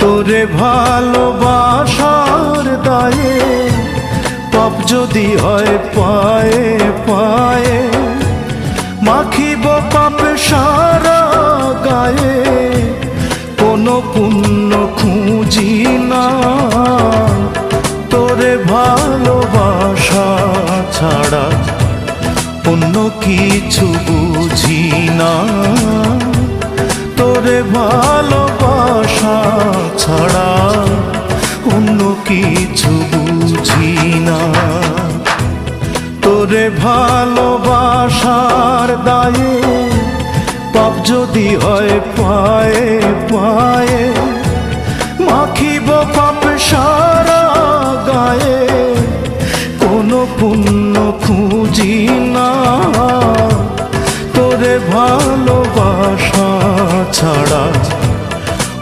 তোরে ভালোবাসার দায়ে পাপ যদি হয় পায়ে পায়ে, মাখিব পাপে সারা গায়ে, কোনো পুণ্য খুঁজি না। তোরে ভালোবাসা ছাড়া অন্য কিছু বুঝি না। তোরে ভালোবাসা